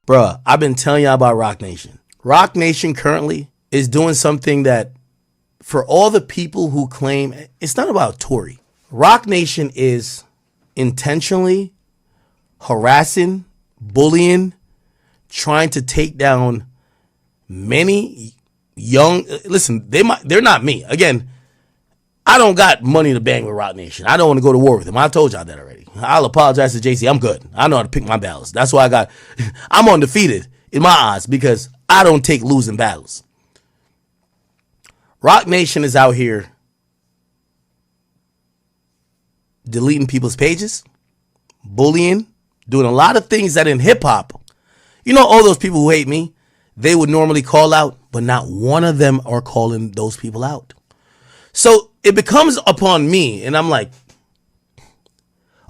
Bruh, I've been telling y'all about Roc Nation. Roc Nation currently is doing something that, for all the people who claim, it's not about Tory. Roc Nation is intentionally harassing, bullying, trying to take down many young, listen, they're not me. Again, I don't got money to bang with Roc Nation. I don't want to go to war with them. I told y'all that already. I'll apologize to JC. I'm good. I know how to pick my battles. That's why I'm undefeated in my odds because I don't take losing battles. Roc Nation is out here deleting people's pages, bullying, doing a lot of things that in hip hop, you know, all those people who hate me, they would normally call out, but not one of them are calling those people out. So it becomes upon me, and I'm like,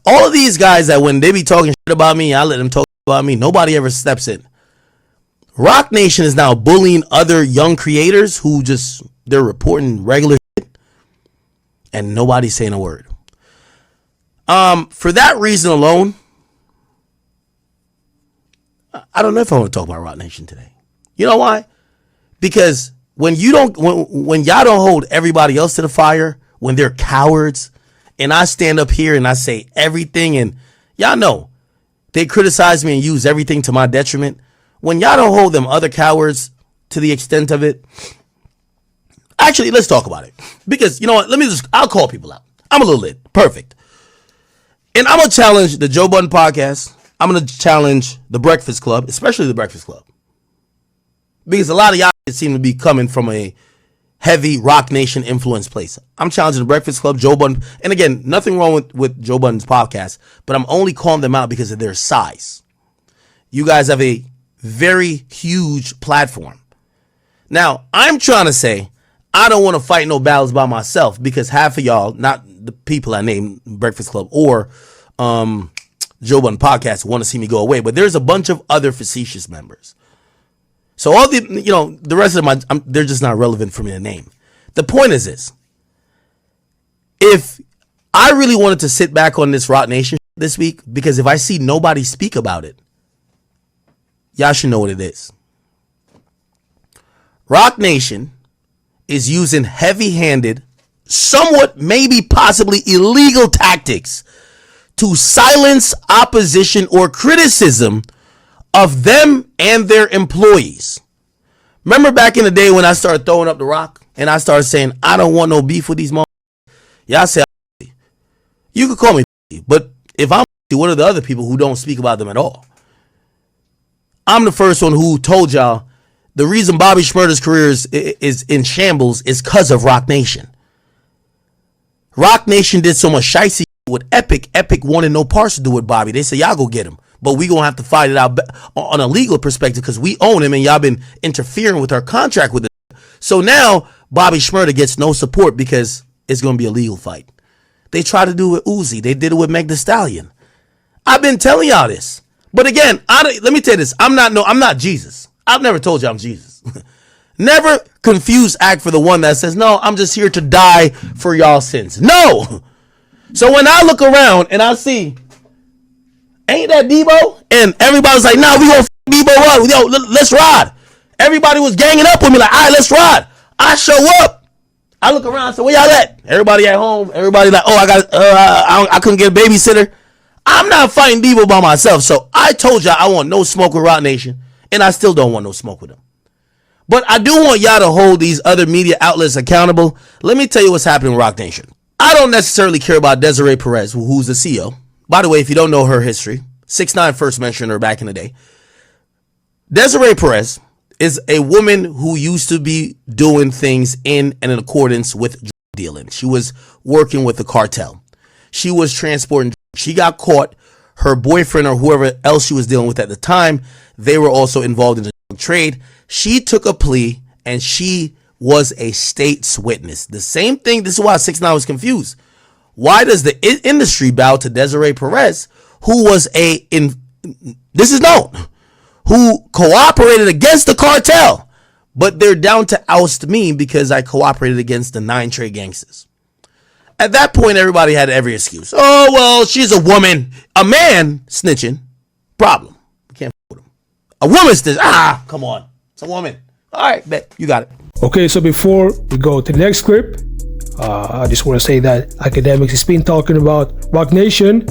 all of these guys that when they be talking shit about me, I let them talk about me, nobody ever steps in. Roc Nation is now bullying other young creators who they're reporting regular shit, and nobody's saying a word. For that reason alone, I don't know if I want to talk about Roc Nation today. You know why? Because when y'all don't hold everybody else to the fire, when they're cowards, and I stand up here and I say everything, and y'all know they criticize me and use everything to my detriment. When y'all don't hold them other cowards to the extent of it, actually, let's talk about it. Because you know what? I'll call people out. I'm a little lit. Perfect. And I'm going to challenge the Joe Budden Podcast. I'm going to challenge the Breakfast Club, especially the Breakfast Club. Because a lot of y'all seem to be coming from a heavy Roc Nation influence place. I'm challenging the Breakfast Club, Joe Budden. And again, nothing wrong with Joe Budden's podcast, but I'm only calling them out because of their size. You guys have a very huge platform. Now, I'm trying to say, I don't want to fight no battles by myself because half of y'all, not the people I named Breakfast Club or Joe Budden Podcast, want to see me go away. But there's a bunch of other facetious members. So all the rest of them, they're just not relevant for me to name. The point is this. If I really wanted to sit back on this Roc Nation this week, because if I see nobody speak about it, y'all should know what it is. Roc Nation is using heavy-handed, somewhat maybe possibly illegal tactics to silence opposition or criticism of them and their employees. Remember back in the day when I started throwing up the rock and I started saying, I don't want no beef with these motherfuckers? Y'all say, you could call me, but if I'm, what are the other people who don't speak about them at all? I'm the first one who told y'all the reason Bobby Shmurda's career is in shambles is because of Roc Nation. Roc Nation did so much shicey with Epic. Epic wanted no parts to do with Bobby. They said, y'all go get him. But we going to have to fight it out on a legal perspective because we own him and y'all been interfering with our contract with him. So now Bobby Shmurda gets no support because it's going to be a legal fight. They tried to do it with Uzi. They did it with Meg Thee Stallion. I've been telling y'all this. But again, let me tell you this. I'm not Jesus. I've never told you I'm Jesus. Never confuse act for the one that says, no, I'm just here to die for y'all sins. No. So when I look around and I see, ain't that Debo? And everybody's like, nah, we gonna f*** Debo up. Yo, let's ride. Everybody was ganging up with me like, all right, let's ride. I show up. I look around and say, where y'all at? Everybody at home. Everybody like, oh, I couldn't get a babysitter. I'm not fighting Debo by myself. So I told y'all I want no smoke with Roc Nation. And I still don't want no smoke with them. But I do want y'all to hold these other media outlets accountable. Let me tell you what's happening with Roc Nation. I don't necessarily care about Desiree Perez, who's the CEO. By the way, if you don't know her history, 6ix9ine first mentioned her back in the day. Desiree Perez is a woman who used to be doing things in and in accordance with drug dealing. She was working with the cartel. She was transporting drugs. She got caught. Her boyfriend or whoever else she was dealing with at the time, they were also involved in the drug trade. She took a plea and she was a state's witness. The same thing. This is why 6ix9ine was confused. Why does the industry bow to Desiree Perez, who was this is known, who cooperated against the cartel, but they're down to oust me because I cooperated against the 9 trade gangsters. At that point, everybody had every excuse. Oh, well, she's a woman. A man snitching, problem. We can't f with him. A woman's this. Come on. It's a woman. All right, bet. You got it. Okay, so before we go to the next clip, I just want to say that Akademiks has been talking about Roc Nation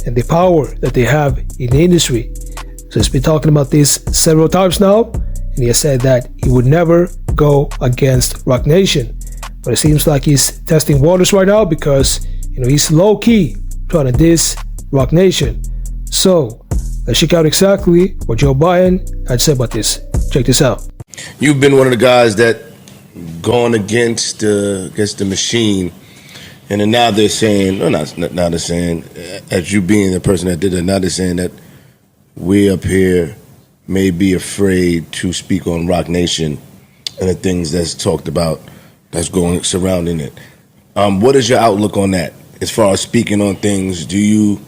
and the power that they have in the industry. So he's been talking about this several times now, and he has said that he would never go against Roc Nation. But it seems like he's testing waters right now because, he's low-key trying to diss Roc Nation. So let's check out exactly what Joe Budden had said about this. Check this out. You've been one of the guys that gone against the machine, and then now they're saying, now they're saying, as you being the person that did it, now they're saying that we up here may be afraid to speak on Roc Nation and the things that's talked about that's going surrounding it. What is your outlook on that? As far as speaking on things, do you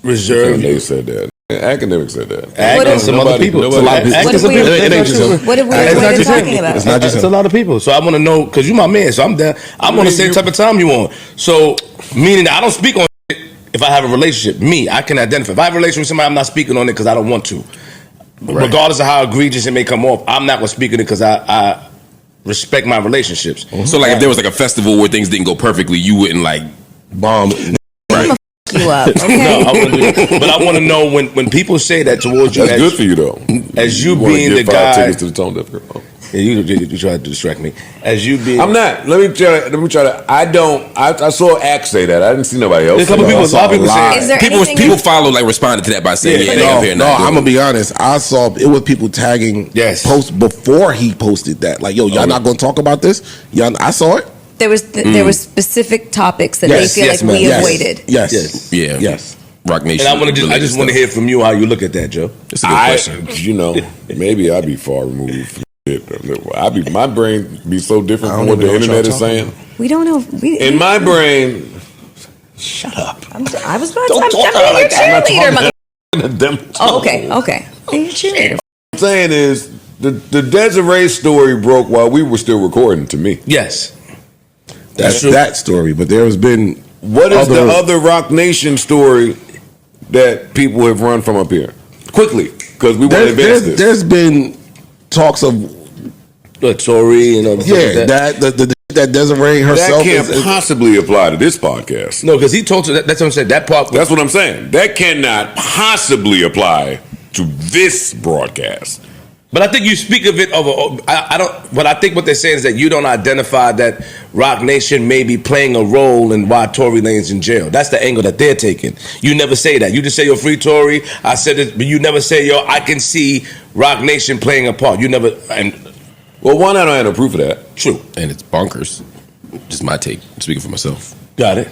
reserve? They said that. Akademiks said that. Some other people. What are we talking about? It's not just it's a lot of people. So I want to know, because you're my man, so I'm down. I'm on the same type of time you on. So, meaning that I don't speak on it if I have a relationship. I can identify. If I have a relationship with somebody, I'm not speaking on it because I don't want to. Right. Regardless of how egregious it may come off, I'm not going to speak on it because I respect my relationships. Mm-hmm. So, like, if there was like a festival where things didn't go perfectly, you wouldn't like bomb. Right. You up, okay? No, but I want to know when people say that towards you. That's good for you though. As you being the guy. Tickets to the Tone Deaf girl. Yeah, you try to distract me. As you being. I'm not. Let me try to. I saw Ak say that. I didn't see nobody else. A lot of people say it. People follow responded to that by saying, no, I'm gonna be honest. I saw it was people tagging posts before he posted that. Like, yo, y'all not gonna talk about this? I saw it. There was specific topics that they feel like we avoided. Yes. Roc Nation. And I just want to hear from you how you look at that, Joe. It's a good question. Maybe I'd be far removed from it. My brain be so different from what the internet is saying. We don't know. In my brain, shut up. I was about to. I'm your cheerleader. Oh, okay. You're cheerleader. What I'm saying is the Desiree story broke while we were still recording. To me, yes. That's that story, but there has been. What is the other Roc Nation story that people have run from up here? Quickly, because we want to advance this. There's been talks of Tory and other that Desiree herself. That can't possibly apply to this podcast. No, because he told you that's what I'm saying. That part. That's what I'm saying. That cannot possibly apply to this broadcast. But I think you speak of it I don't. But I think what they're saying is that you don't identify that Roc Nation may be playing a role in why Tory Lane's in jail. That's the angle that they're taking. You never say that. You just say you're free Tory. I said it, but you never say I can see Roc Nation playing a part. You never. Well, one, I don't have no proof of that. True, and it's bonkers. Just my take. I'm speaking for myself. Got it.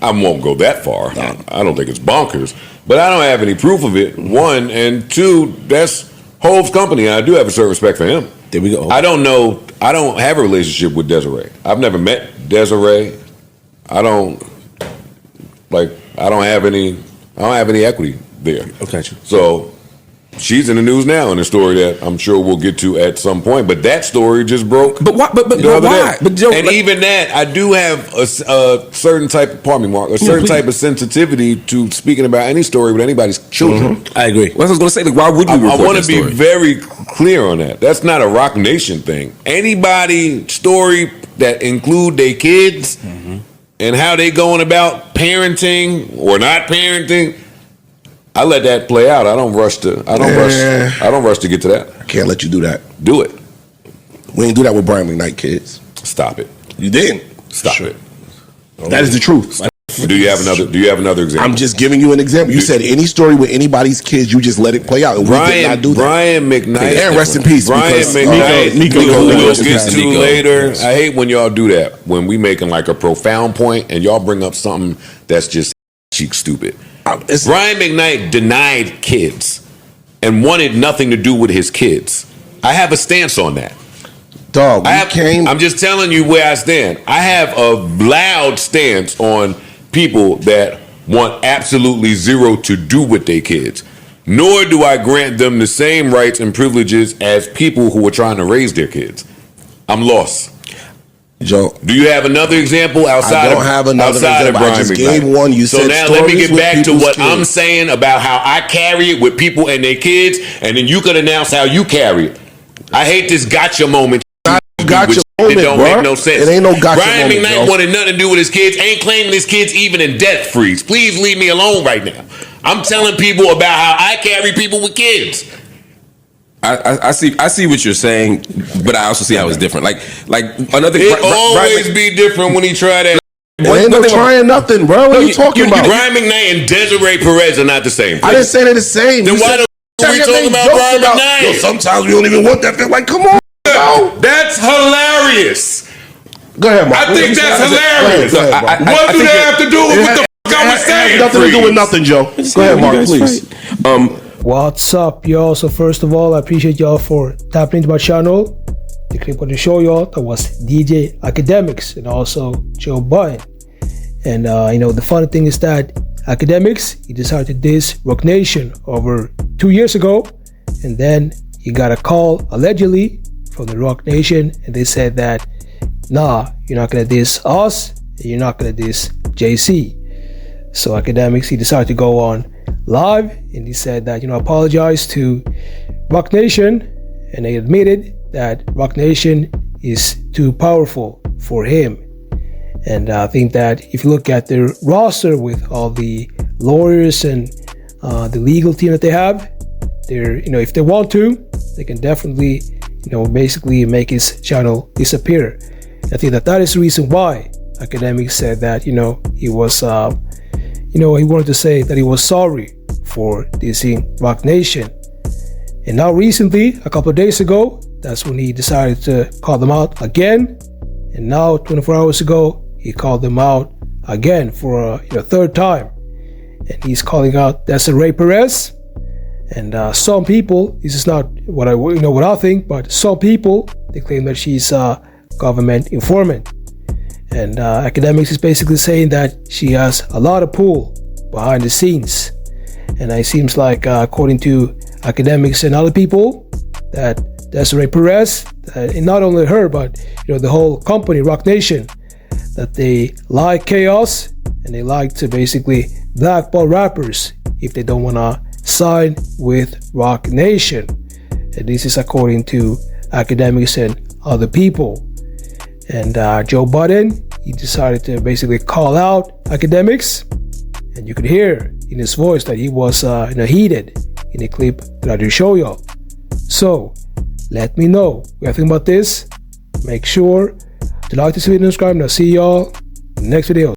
I won't go that far. No. I don't think it's bonkers, but I don't have any proof of it. One, and two, that's Hov's company. I do have a certain respect for him. There we go. I don't know. I don't have a relationship with Desiree. I've never met Desiree. I don't have any equity there. Okay. So she's in the news now in a story that I'm sure we'll get to at some point. But that story just broke. But why? But why? But Joe, even that, I do have a certain type of, pardon me, Mark, type of sensitivity to speaking about any story with anybody's children. Mm-hmm. I agree. What I was going to say, why would you? I want to be very clear on that. That's not a Roc Nation thing. Anybody story that include their kids and how they going about parenting or not parenting, I let that play out. I don't rush to get to that. I can't let you do that. Do it. We didn't do that with Brian McKnight kids. Stop it. You didn't. Stop it. That is the truth. Do you have another example? I'm just giving you an example. You said any story with anybody's kids, you just let it play out. And we did not do that. Brian McKnight. And rest in peace. Brian McKnight. Nico we'll get to later. I hate when y'all do that. When we making like a profound point and y'all bring up something that's just cheek stupid. Brian McKnight denied kids and wanted nothing to do with his kids. I have a stance on that. Dog, I'm just telling you where I stand. I have a loud stance on people that want absolutely zero to do with their kids. Nor do I grant them the same rights and privileges as people who are trying to raise their kids. I'm lost. Joe, do you have another example outside? I don't have another example. I just gave one. You said now let me get back to what kids. I'm saying about how I carry it with people and their kids, and then you could announce how you carry it. I hate this gotcha moment. Gotcha moment, it don't bro. make no sense. It ain't no gotcha Brian moment, McKnight bro. wanted nothing to do with his kids. Ain't claiming his kids even in death freeze. Please leave me alone right now. I'm telling people about how I carry people with kids. I see what you're saying, but I also see how it's different. Like another. It always be different when he try that. It ain't no trying nothing, bro. What are you talking about? Brian McKnight and Desiree Perez are not the same. I didn't say they're the same. Then why the are we talking about Brian McKnight? Yo, sometimes we don't even want that. Like, come on, bro. That's hilarious. Go ahead, Mark. I think that's hilarious. Go ahead, What do they have to do with what the fuck I was saying? It has nothing to do with nothing, Joe. Go ahead, Mark, please. What's up, y'all? So first of all, I appreciate y'all for tapping into my channel. The clip on the show, y'all, that was DJ Akademiks and also Joe Budden. And the funny thing is that Akademiks, he decided to diss Roc Nation over 2 years ago, and then he got a call allegedly from the Roc Nation, and they said that, nah, you're not gonna diss us, and you're not gonna diss JC. So Akademiks, he decided to go on live, and he said that, apologize to Roc Nation, and they admitted that Roc Nation is too powerful for him. And I think that if you look at their roster with all the lawyers and the legal team that they have, they're, if they want to, they can definitely, basically make his channel disappear. I think that is the reason why Akademiks said that, he was, he wanted to say that he was sorry for dissing Roc Nation. And now recently, a couple of days ago, that's when he decided to call them out again. And now 24 hours ago, he called them out again for a third time. And he's calling out Desiree Perez. And some people, this is not what I think, but some people, they claim that she's a government informant. And Akademiks is basically saying that she has a lot of pull behind the scenes. And it seems like, according to Akademiks and other people, that Desiree Perez, and not only her, but the whole company, Roc Nation, that they like chaos and they like to basically blackball rappers if they don't want to sign with Roc Nation. And this is according to Akademiks and other people. And Joe Budden, he decided to basically call out Akademiks, and you could hear in his voice that he was heated in a clip that I do show y'all. So let me know what you think about this. Make sure to like this video and subscribe, and I'll see y'all in the next video.